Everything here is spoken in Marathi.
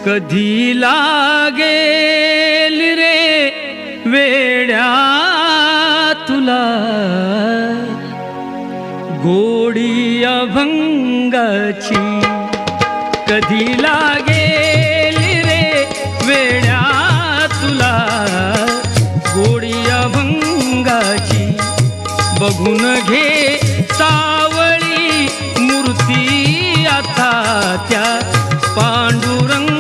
कधी लागेल रे वेड्या तुला गोडी अभंगाची, कधी लागेल रे वेड्या तुला गोडी अभंगाची। बघून घे सावळी मूर्ती आता त्या पांडुरंगाची।